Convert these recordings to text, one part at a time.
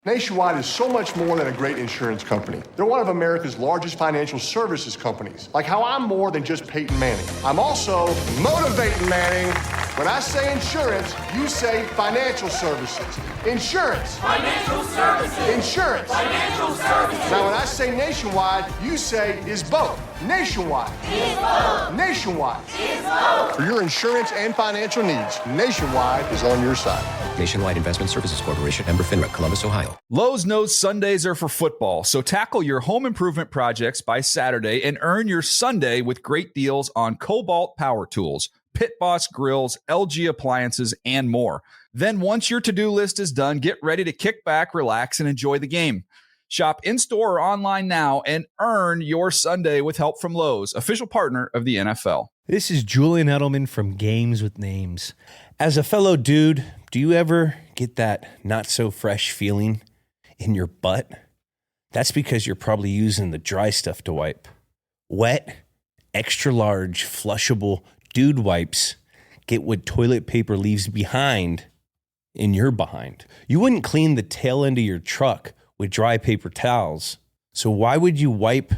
Nationwide is so much more than a great insurance company. They're one of America's largest financial services companies. Like how I'm more than just Peyton Manning. I'm also motivating Manning. When I say insurance, you say financial services. Insurance. Financial services. Insurance. Financial services. Now when I say Nationwide, you say is both. Nationwide. Is both. Nationwide. Is both. For your insurance and financial needs, Nationwide is on your side. Nationwide Investment Services Corporation, member FINRA, Columbus, Ohio. Lowe's knows Sundays are for football, so tackle your home improvement projects by Saturday and earn your Sunday with great deals on Cobalt power tools, Pit Boss grills, LG appliances, and more. Then once your to-do list is done, get ready to kick back, relax, and enjoy the game. Shop in-store or online now and earn your Sunday with help from Lowe's, official partner of the NFL. This is Julian Edelman from Games with Names. As a fellow dude, do you ever get that not-so-fresh feeling in your butt? That's because you're probably using the dry stuff to wipe. Wet, extra-large, flushable dude wipes get what toilet paper leaves behind in your behind. You wouldn't clean the tail end of your truck with dry paper towels, so why would you wipe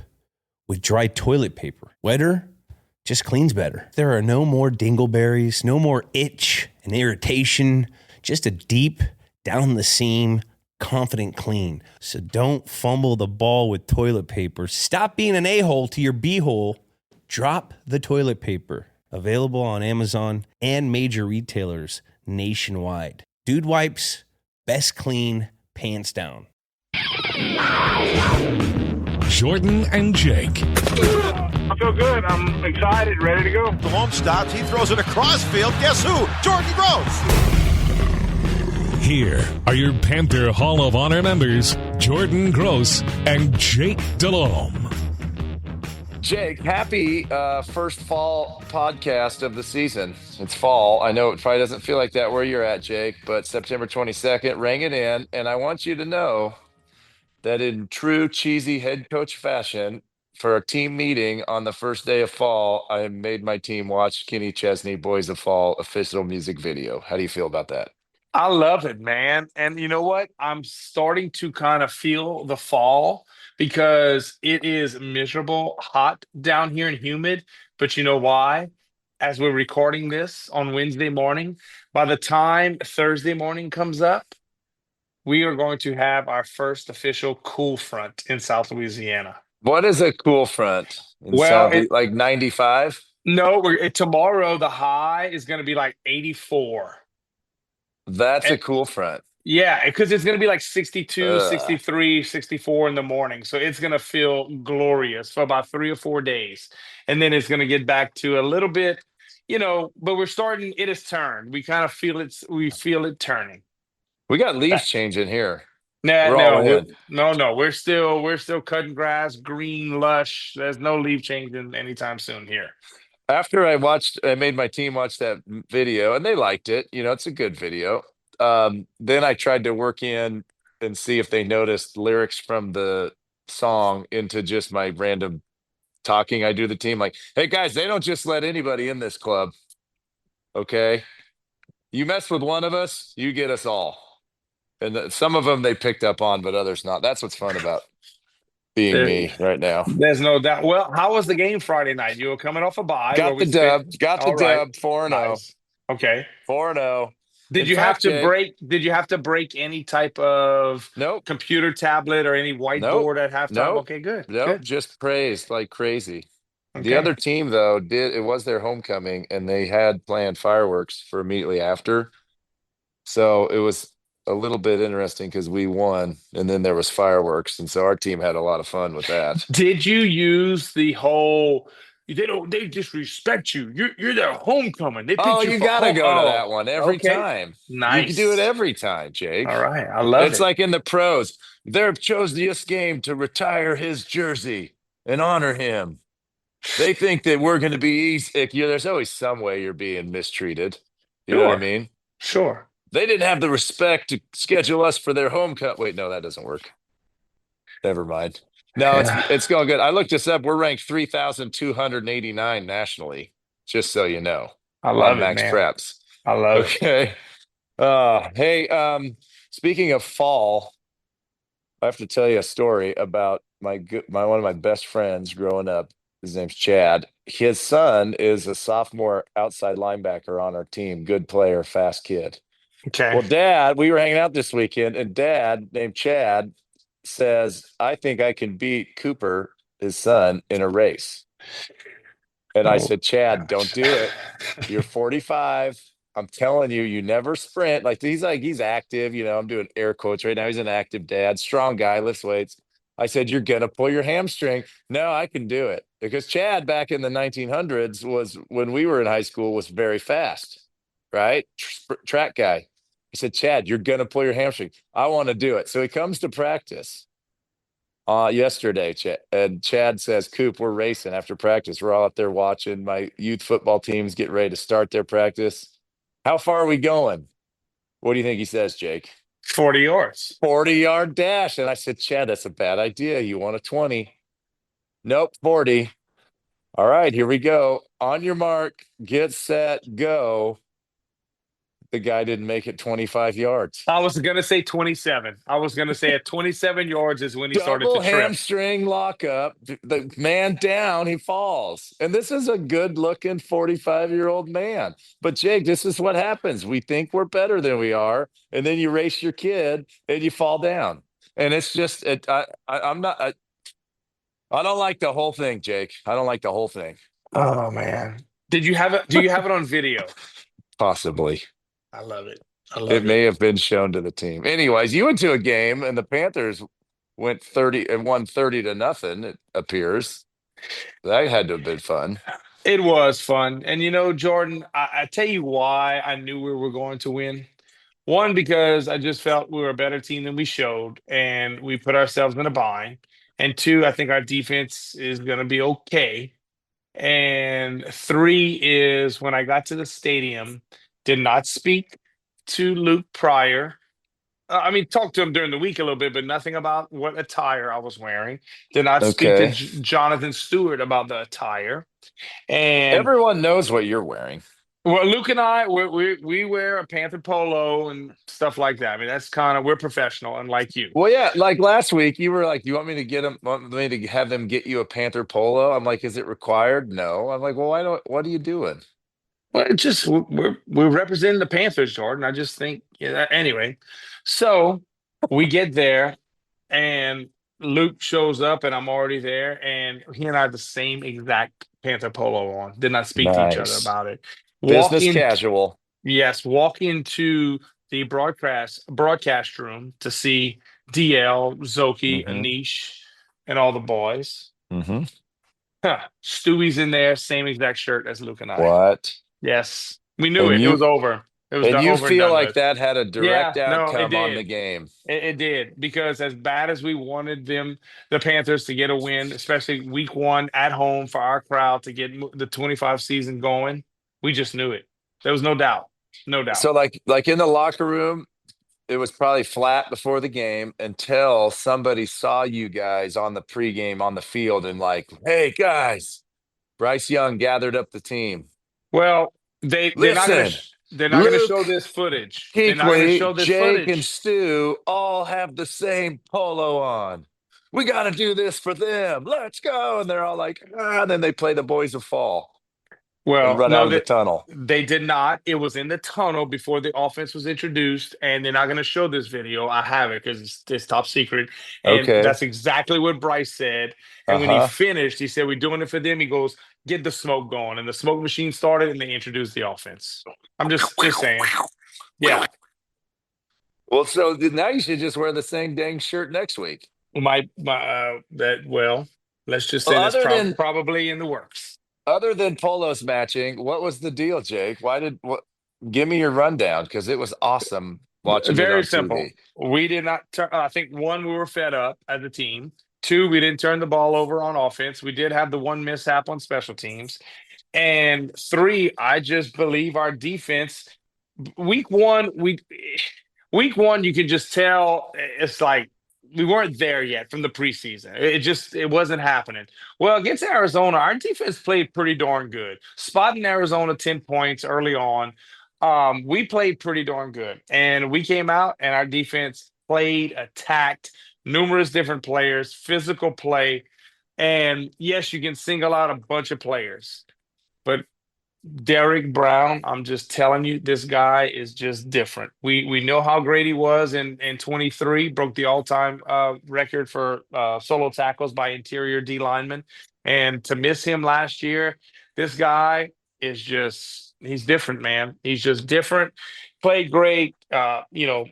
with dry toilet paper? Wetter just cleans better. There are no more dingleberries, no more itch and irritation, just a deep, down the seam, confident clean. So don't fumble the ball with toilet paper. Stop being an a-hole to your b-hole. Drop the toilet paper. Available on Amazon and major retailers nationwide. Dude wipes, best clean, pants down. Jordan and Jake. I feel good. I'm excited, ready to go. Delhomme stops. He throws it across field. Guess who? Jordan Gross. Here are your Panther Hall of Honor members, Jordan Gross and Jake Delhomme. Jake, happy first fall podcast of the season. It's fall. I know it probably doesn't feel like that where you're at, Jake, but September 22nd, ring it in. And I want you to know that in true cheesy head coach fashion, for a team meeting on the first day of fall, I made my team watch Kenny Chesney Boys of Fall official music video. How do you feel about that? I love it, man. And you know what? I'm starting to kind of feel the fall because it is miserable, hot down here and humid. But you know why? As we're recording this on Wednesday morning, by the time Thursday morning comes up, we are going to have our first official cool front in South Louisiana. What is a cool front? Like 95? No, tomorrow the high is going to be like 84. That's a cool front. Yeah, because it's going to be like 62, 63, 64 in the morning. So it's going to feel glorious for about 3 or 4 days. And then it's going to get back to a little bit, but we're starting, it has turned. We kind of feel we feel it turning. We got leaves changing here. No. We're still cutting grass, green, lush. There's no leaf changing anytime soon here. After I made my team watch that video and they liked it. It's a good video. Then I tried to work in and see if they noticed lyrics from the song into just my random talking. I do the team like, hey guys, they don't just let anybody in this club. Okay. You mess with one of us, you get us all. And some of them they picked up on, but others not. That's what's fun about being me right now. There's no doubt. Well, how was the game Friday night? You were coming off a bye. Got the dub. 4-0. Nice. Okay. 4-0. Did you have to break any type of computer tablet or any whiteboard at halftime? Nope. Okay, good. Nope. Good. Just praised like crazy. Okay. The other team though it was their homecoming and they had planned fireworks for immediately after. So it was a little bit interesting because we won and then there was fireworks. And so our team had a lot of fun with that. Did you use the whole they disrespect you. You're their homecoming. They you gotta go to that one every time. Nice. You can do it every time, Jake. All right. I love it. It's like in the pros. They chose this game to retire his jersey and honor him. They think that we're going to be easy. There's always some way you're being mistreated. You know what I mean? Sure. They didn't have the respect to schedule us for their homecoming. Wait, no, that doesn't work. Never mind. No, it's going good. I looked this up. We're ranked 3,289 nationally, just so you know. I love it, Max man. Preps. I love it. Okay. Hey, speaking of fall, I have to tell you a story about one of my best friends growing up. His name's Chad. His son is a sophomore outside linebacker on our team. Good player, fast kid. Okay. Well, we were hanging out this weekend, and Dad, named Chad, says, I think I can beat Cooper, his son, in a race. And I said, Chad, don't do it. You're 45. I'm telling you, you never sprint. He's active. I'm doing air quotes right now. He's an active dad, strong guy, lifts weights. I said, you're going to pull your hamstring. No, I can do it. Because Chad back in the 1900s when we were in high school, was very fast, right? Track guy. I said, Chad, you're going to pull your hamstring. I want to do it. So he comes to practice yesterday, and Chad says, Coop, we're racing after practice. We're all up there watching my youth football teams get ready to start their practice. How far are we going? What do you think he says, Jake? 40 yards. 40-yard dash. And I said, Chad, that's a bad idea. You want a 20. Nope, 40. All right, here we go. On your mark, get set, go. The guy didn't make it 25 yards. I was going to say 27. I was going to say at 27 yards is when he started Double to trip. hamstring lockup. The man down, he falls. And this is a good-looking 45-year-old man. But, Jake, this is what happens. We think we're better than we are, and then you race your kid, and you fall down. And it's just I don't like the whole thing, Jake. I don't like the whole thing. Oh, man. Do you have it on video? Possibly. I love it. It may have been shown to the team. Anyways, you went to a game and the Panthers won 30-0, it appears. That had to have been fun. It was fun. And Jordan, I tell you why I knew we were going to win. One, because I just felt we were a better team than we showed, and we put ourselves in a bind. And two, I think our defense is going to be okay. And three is when I got to the stadium, did not speak to Luke prior. Talked to him during the week a little bit, but nothing about what attire I was wearing. Did not speak to Jonathan Stewart about the attire. And everyone knows what you're wearing. Well, Luke and I, we wear a Panther polo and stuff like that. That's kind of, we're professional, unlike you. Well, yeah, like last week, you were like, "You want me to have them get you a Panther polo?" I'm like, "Is it required?" No. I'm like, "Well, what are you doing?" Well, it's just we're representing the Panthers, Jordan. I just think, anyway. So we get there, and Luke shows up, and I'm already there, and he and I have the same exact Panther polo on. Did not speak to each other about it. Business casual. Yes, walk into the broadcast room to see DL, Zoki, Anish, and all the boys. Mm-hmm. Stewie's in there, same exact shirt as Luke and I. What? Yes, we knew it. It was over. It was and you over feel and like that had a direct outcome it on the game. It did, because as bad as we wanted the Panthers to get a win, especially week 1 at home for our crowd to get the 25 season going, we just knew it. There was no doubt. No doubt. So like in the locker room, it was probably flat before the game until somebody saw you guys on the pregame on the field and like, "Hey guys, Bryce Young gathered up the team." Well, they're not going to show this footage. They're not going to show this Jake footage. and Stu all have the same polo on. We got to do this for them. Let's go. And they're all like, and then they play the Boys of Fall. Well, and run out of the tunnel. They did not. It was in the tunnel before the offense was introduced, and they're not going to show this video. I have it because it's top secret. And that's exactly what Bryce said. And when he finished, he said, "We're doing it for them." He goes, "Get the smoke going." And the smoke machine started, and they introduced the offense. I'm just saying. Yeah. Well, so now you should just wear the same dang shirt next week. Let's just say that's probably in the works. Other than Polos matching, what was the deal, Jake? Give me your rundown, because it was awesome watching. Very it on simple. TV. We did not I think 1, we were fed up as a team. 2, we didn't turn the ball over on offense. We did have the one mishap on special teams. And 3, I just believe our defense, week 1, you could just tell it's like we weren't there yet from the preseason. It wasn't happening. Well, against Arizona, our defense played pretty darn good. Spotting Arizona 10 points early on. We played pretty darn good. And we came out and our defense played, attacked, numerous different players, physical play. And yes, you can single out a bunch of players, but Derek Brown, I'm just telling you, this guy is just different. We know how great he was in 23, broke the all-time record for solo tackles by interior D linemen. And to miss him last year, this guy is just he's different, man. He's just different. Played great. Morig,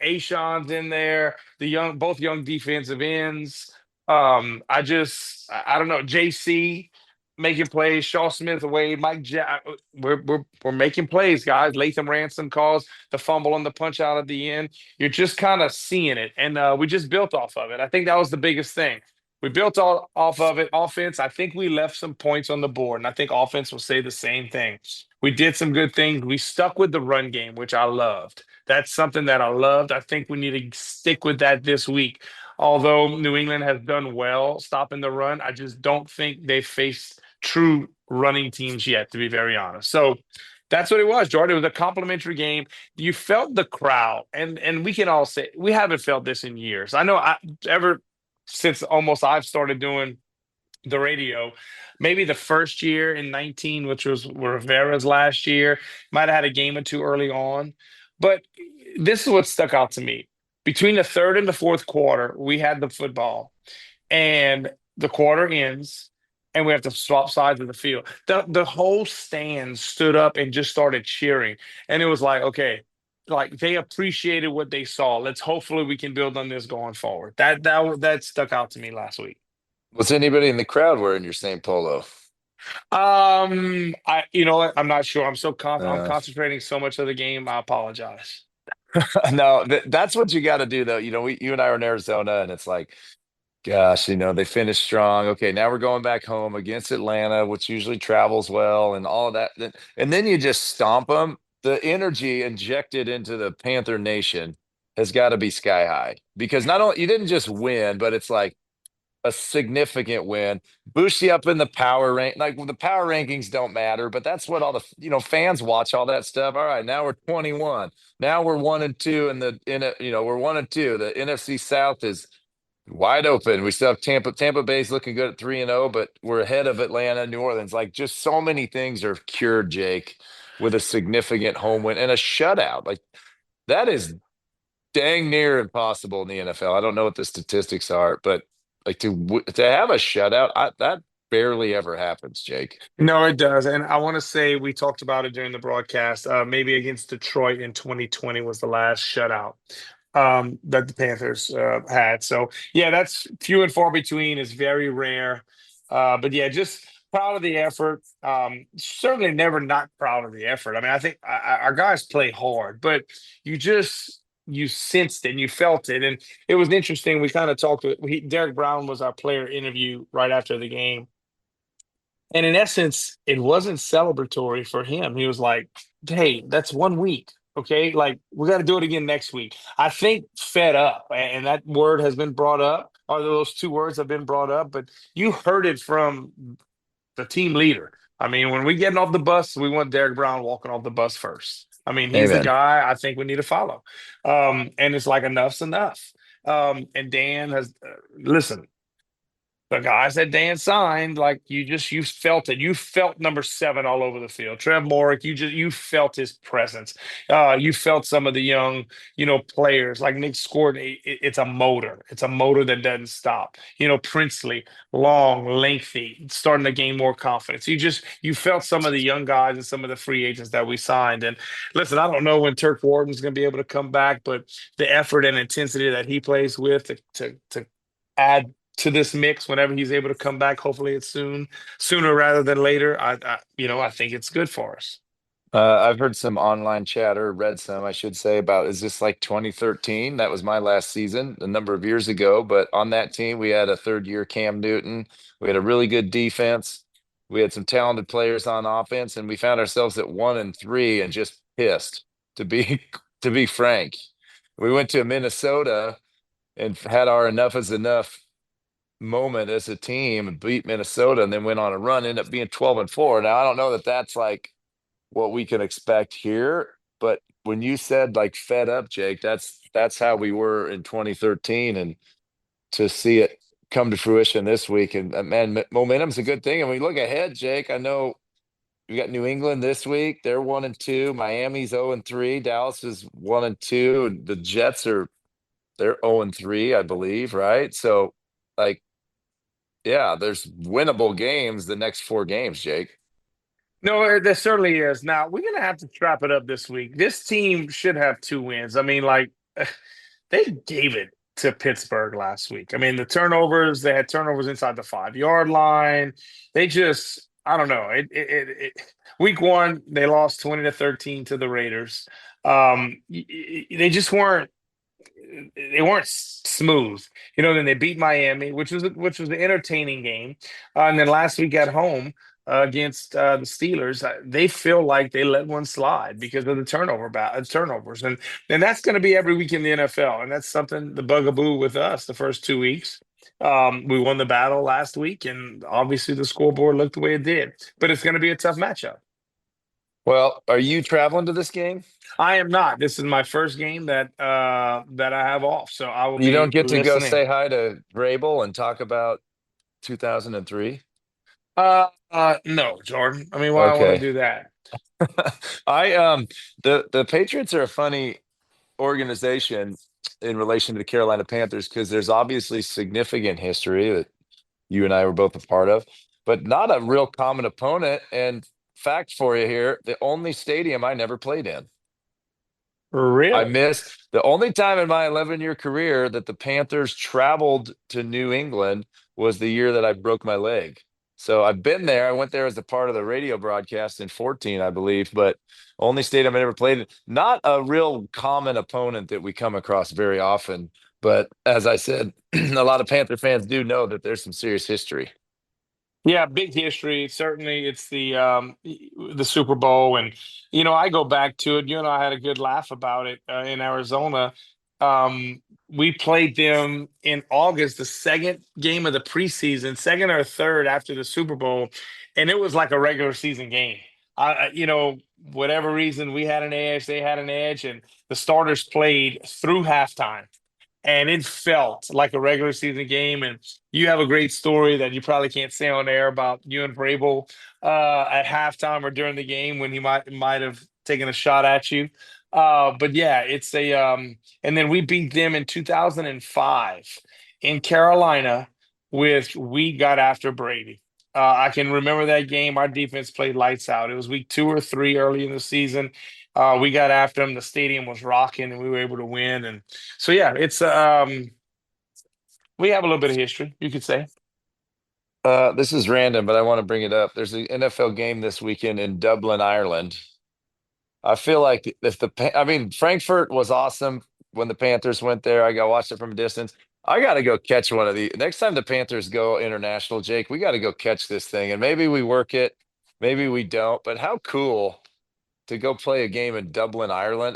Ashawn's in there, both young defensive ends. I don't know, JC making plays. Shaw Smith away. We're making plays, guys. Latham Ransom calls the fumble on the punch out at the end. You're just kind of seeing it, and we just built off of it. I think that was the biggest thing. We built all off of it. Offense, I think we left some points on the board, and I think offense will say the same thing. We did some good things. We stuck with the run game, which I loved. That's something that I loved. I think we need to stick with that this week. Although New England has done well stopping the run, I just don't think they faced true running teams yet, to be very honest. So that's what it was, Jordan. It was a complimentary game. You felt the crowd, and we can all say we haven't felt this in years. I know ever since almost I've started doing the radio, maybe the first year in 19, which was Rivera's last year, might have had a game or two early on. But this is what stuck out to me. Between the third and the fourth quarter, we had the football, and the quarter ends, and we have to swap sides of the field. The whole stand stood up and just started cheering. And it was like, okay, like they appreciated what they saw. Let's hopefully we can build on this going forward. That stuck out to me last week. Was anybody in the crowd wearing your same polo? You know what? I'm not sure. I'm concentrating so much of the game. I apologize. No, that's what you got to do, though. You and I were in Arizona, and it's like, gosh, they finished strong. Okay, now we're going back home against Atlanta, which usually travels well, and all of that. And then you just stomp them. The energy injected into the Panther Nation has got to be sky high, because not only you didn't just win, but it's like a significant win. Boost you up in the power rank. Like, the power rankings don't matter, but that's what all the fans watch, all that stuff. All right, now we're 21. Now we're 1-2 we're 1-2. The NFC South is wide open. We still have Tampa Bay's looking good at 3-0, but we're ahead of Atlanta, New Orleans. Like, just so many things are cured, Jake, with a significant home win and a shutout. Like, that is dang near impossible in the NFL. I don't know what the statistics are, but like to have a shutout, that barely ever happens, Jake. No, it does. And I want to say we talked about it during the broadcast. Maybe against Detroit in 2020 was the last shutout that the Panthers had. So, yeah, that's few and far between. It's very rare. But, yeah, just proud of the effort. Certainly never not proud of the effort. I mean, I think our guys play hard, but you sensed it and you felt it. And it was interesting. We kind of talked Derek Brown was our player interview right after the game. And in essence, it wasn't celebratory for him. He was like, hey, that's 1 week. Okay. Like, we got to do it again next week. I think fed up, and that word has been brought up, or those two words have been brought up, but you heard it from the team leader. I mean, when we getting off the bus, we want Derek Brown walking off the bus first. I mean, he's the guy I think we need to follow. And it's like, enough's enough. And Dan has, listen, the guys that Dan signed, like you felt it. You felt number 7 all over the field. Trev Morick, you felt his presence. You felt some of the young, players like Nick Scordon. It's a motor. It's a motor that doesn't stop. Princely, long, lengthy, starting to gain more confidence. You felt some of the young guys and some of the free agents that we signed. And listen, I don't know when Turk Wharton's going to be able to come back, but the effort and intensity that he plays with to add to this mix whenever he's able to come back. Hopefully it's sooner rather than later. I think it's good for us. I've heard some online chatter, read some, I should say, about, is this like 2013? That was my last season a number of years ago. But on that team, we had a third-year Cam Newton. We had a really good defense. We had some talented players on offense, and we found ourselves at 1-3 and just pissed, to be frank. We went to Minnesota and had our enough is enough moment as a team and beat Minnesota, and then went on a run, ended up being 12-4. Now, I don't know that that's like what we can expect here, but when you said like fed up, Jake, that's that's how we were in 2013, and to see it come to fruition this week. And man, momentum's a good thing. And we look ahead, Jake. I know we got New England this week. They're 1-2. Miami's 0-3. Dallas is 1-2. The Jets they're 0-3, I believe, right? So, like, yeah, there's winnable games the next 4 games, Jake. No, there certainly is. Now, we're going to have to trap it up this week. This team should have 2 wins. I mean, like, they gave it to Pittsburgh last week. I mean, the turnovers, they had turnovers inside the 5-yard line. They just, I don't know. Week 1, they lost 20-13 to the Raiders. They just weren't. They weren't smooth, Then they beat Miami, which was an entertaining game, and then last week at home against the Steelers, they feel like they let one slide because of the turnovers, and that's going to be every week in the NFL, and that's something the bugaboo with us the first 2 weeks. We won the battle last week, and obviously the scoreboard looked the way it did, but it's going to be a tough matchup. Well, are you traveling to this game? I am not. This is my first game that I have off, so I will. You don't get to go listening. say hi to Vrabel and talk about 2003? No, Jordan. I mean, why I want to do that? The Patriots are a funny organization in relation to the Carolina Panthers because there's obviously significant history that you and I were both a part of, but not a real common opponent. And fact for you here, the only stadium I never played in. Really? I missed the only time in my 11-year career that the Panthers traveled to New England was the year that I broke my leg. So I've been there. I went there as a part of the radio broadcast in 14, I believe, but only stadium I ever played in. Not a real common opponent that we come across very often. But as I said, a lot of Panther fans do know that there's some serious history. Yeah, big history. Certainly, it's the Super Bowl, and I go back to it. You and I had a good laugh about it in Arizona. We played them in August, the second game of the preseason, second or third after the Super Bowl, and it was like a regular season game. Whatever reason, we had an edge, they had an edge, and the starters played through halftime. And it felt like a regular season game. And you have a great story that you probably can't say on air about you and Vrabel at halftime or during the game when he might have taken a shot at you. But yeah, it's and then we beat them in 2005 in Carolina we got after Brady. I can remember that game. Our defense played lights out. It was week 2 or 3 early in the season. We got after them. The stadium was rocking, and we were able to win. And so, yeah, it's we have a little bit of history, you could say. This is random, but I want to bring it up. There's an NFL game this weekend in Dublin, Ireland. I feel like Frankfurt was awesome when the Panthers went there. I watched it from a distance. I got to go catch one of the next time the Panthers go international, Jake. We got to go catch this thing, and maybe we work it, maybe we don't. But how cool to go play a game in Dublin, Ireland.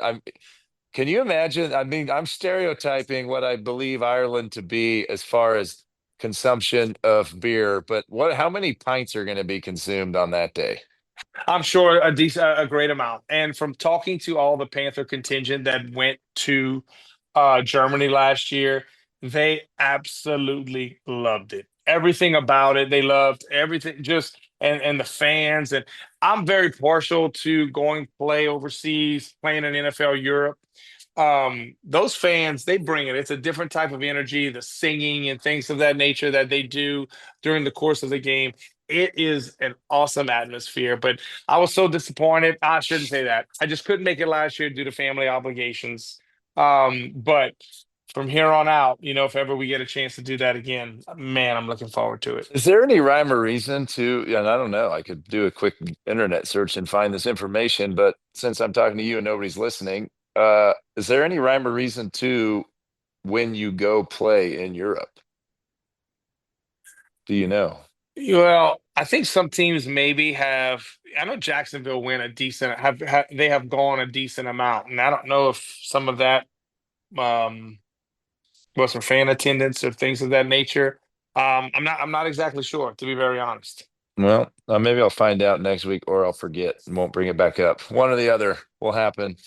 Can you imagine? I mean, I'm stereotyping what I believe Ireland to be as far as consumption of beer, but how many pints are going to be consumed on that day? I'm sure a great amount. And from talking to all the Panther contingent that went to Germany last year, they absolutely loved it. Everything about it, they loved everything. And the fans, and I'm very partial to going play overseas, playing in NFL Europe. Those fans, they bring it. It's a different type of energy, the singing and things of that nature that they do during the course of the game. It is an awesome atmosphere, but I was so disappointed. I shouldn't say that. I just couldn't make it last year due to family obligations. But from here on out, if ever we get a chance to do that again, man, I'm looking forward to it. Is there any rhyme or reason to, and I don't know, I could do a quick internet search and find this information, but since I'm talking to you and nobody's listening, is there any rhyme or reason to when you go play in Europe? Do you know? Well, I think some teams maybe have. I know Jacksonville win a decent. They have gone a decent amount, and I don't know if some of that was from fan attendance or things of that nature. I'm not exactly sure, to be very honest. Well, maybe I'll find out next week, or I'll forget and won't bring it back up. One or the other will happen.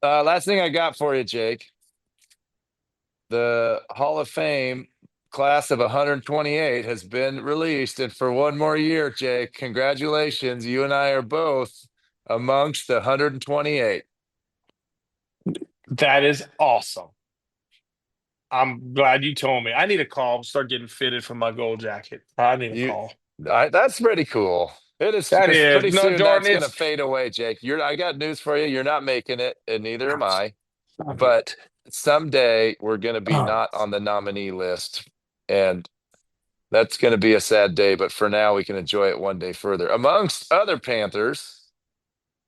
Last thing I got for you, Jake. the Hall of Fame class of 128 has been released. And for one more year, Jake, congratulations. You and I are both amongst the 128. That is awesome. I'm glad you told me. I need a call. Start getting fitted for my gold jacket. I need a call. That's pretty cool. It is. That Because is pretty no, soon Jordan. that's going to fade away, Jake. I got news for you. You're not making it, and neither am I. But someday we're going to be not on the nominee list, and that's going to be a sad day. But for now, we can enjoy it one day further. Amongst other Panthers,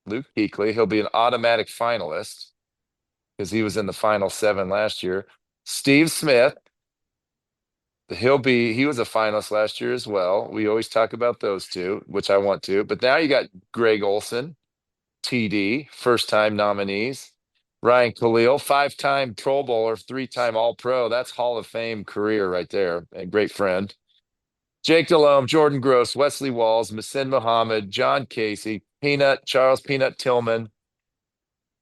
Luke Kuechly, he'll be an automatic finalist because he was in the final 7 last year. Steve Smith, he was a finalist last year as well. We always talk about those two, which I want to. But now you got Greg Olson, TD, first-time nominees. Ryan Khalil, 5-time Pro Bowler, 3-time All-Pro. That's Hall of Fame career right there. And great friend. Jake Delhomme, Jordan Gross, Wesley Walls, Masin Muhammad, John Casey, Charles Peanut Tillman,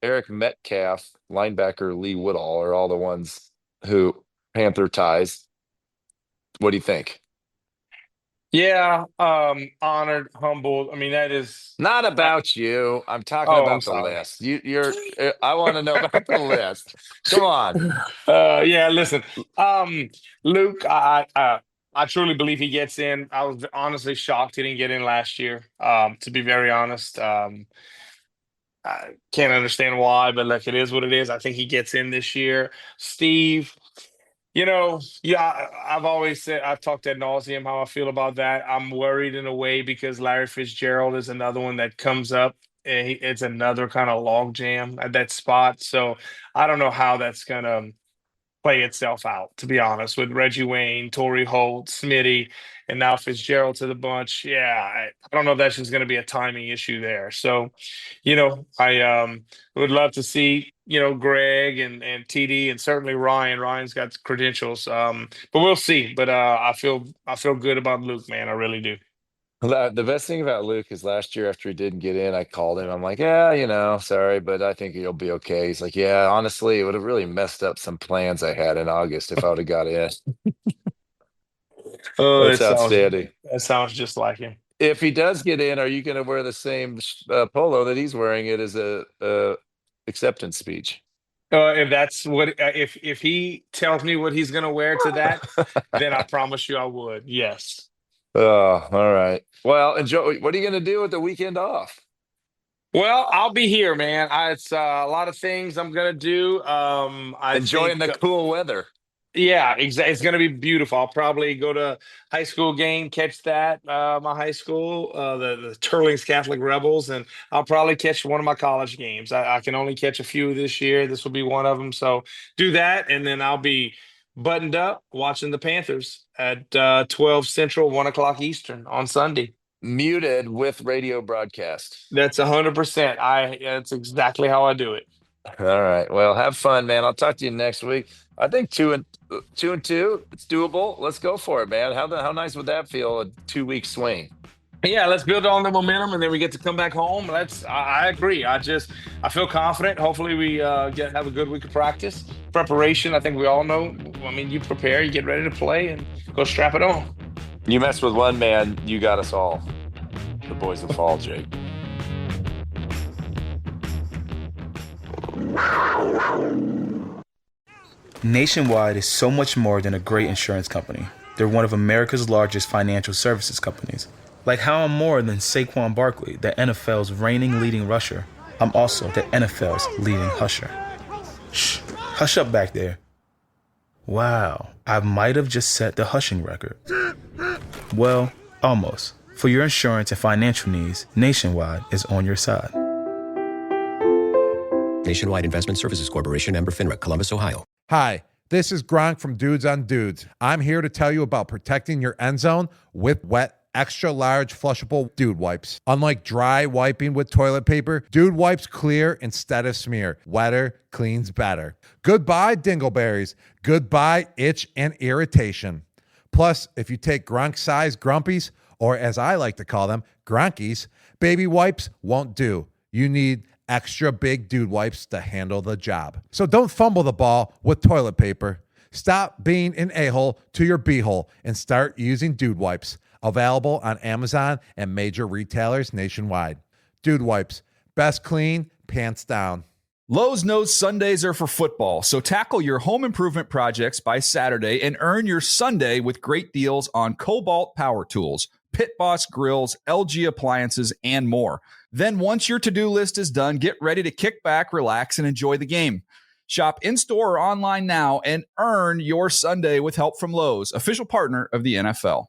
Eric Metcalf, linebacker Lee Woodall are all the ones who Panther ties. What do you think? Yeah, honored, humbled. I mean, that is not about you. I'm talking about the list. I want to know about the list. Come on. Yeah, listen. Luke, I truly believe he gets in. I was honestly shocked he didn't get in last year. To be very honest. I can't understand why, but like it is what it is. I think he gets in this year. Steve, I've always said, I've talked ad nauseum how I feel about that. I'm worried in a way because Larry Fitzgerald is another one that comes up. And it's another kind of log jam at that spot. So I don't know how that's going to play itself out, to be honest, with Reggie Wayne, Torrey Holt, Smitty, and now Fitzgerald to the bunch. Yeah, I don't know if that's just going to be a timing issue there. So, I would love to see, Greg and TD and certainly Ryan. Ryan's got credentials, but we'll see. But I feel good about Luke, man. I really do. The best thing about Luke is last year after he didn't get in, I called him. I'm like, yeah, sorry, but I think he'll be okay. He's like, yeah, honestly, it would have really messed up some plans I had in August if I would have got in. Oh, that's outstanding. That sounds just like him. If he does get in, are you going to wear the same polo that he's wearing? It is a acceptance speech. If that's what, if he tells me what he's going to wear to that, then I promise you I would. Yes. Oh, all right. Well, enjoy. What are you going to do with the weekend off? Well, I'll be here, man. It's a lot of things I'm going to do. Enjoying the cool weather. Yeah, exactly. It's going to be beautiful. I'll probably go to high school game, catch that, my high school, the Turlings Catholic Rebels, and I'll probably catch one of my college games. I can only catch a few this year. This will be one of them. So do that, and then I'll be buttoned up watching the Panthers at 12 Central, 1 o'clock Eastern on Sunday. Muted with radio broadcast. That's 100%. That's exactly how I do it. All right. Well, have fun, man. I'll talk to you next week. I think 2 and 2. It's doable. Let's go for it, man. How nice would that feel? A 2-week swing. Yeah, let's build on the momentum, and then we get to come back home. I agree. I feel confident. Hopefully, we have a good week of practice preparation. I think we all know. I mean, you prepare, you get ready to play, and go strap it on. You mess with one man, you got us all. The boys will fall, Jake. Nationwide is so much more than a great insurance company. They're one of America's largest financial services companies. Like how I'm more than Saquon Barkley, the NFL's reigning leading rusher. I'm also the NFL's leading husher. Shh, hush up back there. Wow, I might have just set the hushing record. Well, almost. For your insurance and financial needs, Nationwide is on your side. Nationwide Investment Services Corporation, member FINRA, Columbus, Ohio. Hi, this is Gronk from Dudes on Dudes. I'm here to tell you about protecting your end zone with wet, extra large flushable Dude Wipes. Unlike dry wiping with toilet paper, Dude Wipes clear instead of smear. Wetter cleans better. Goodbye dingleberries. Goodbye itch and irritation. Plus, if you take Gronk-sized grumpies, or as I like to call them, Gronkies, baby wipes won't do. You need extra big Dude Wipes to handle the job. So don't fumble the ball with toilet paper. Stop being an a-hole to your b-hole and start using Dude Wipes. Available on Amazon and major retailers nationwide. Dude Wipes. Best clean, pants down. Lowe's knows Sundays are for football, so tackle your home improvement projects by Saturday and earn your Sunday with great deals on Cobalt power tools, Pit Boss grills, LG appliances, and more. Then once your to-do list is done, get ready to kick back, relax, and enjoy the game. Shop in-store or online now and earn your Sunday with help from Lowe's, official partner of the NFL.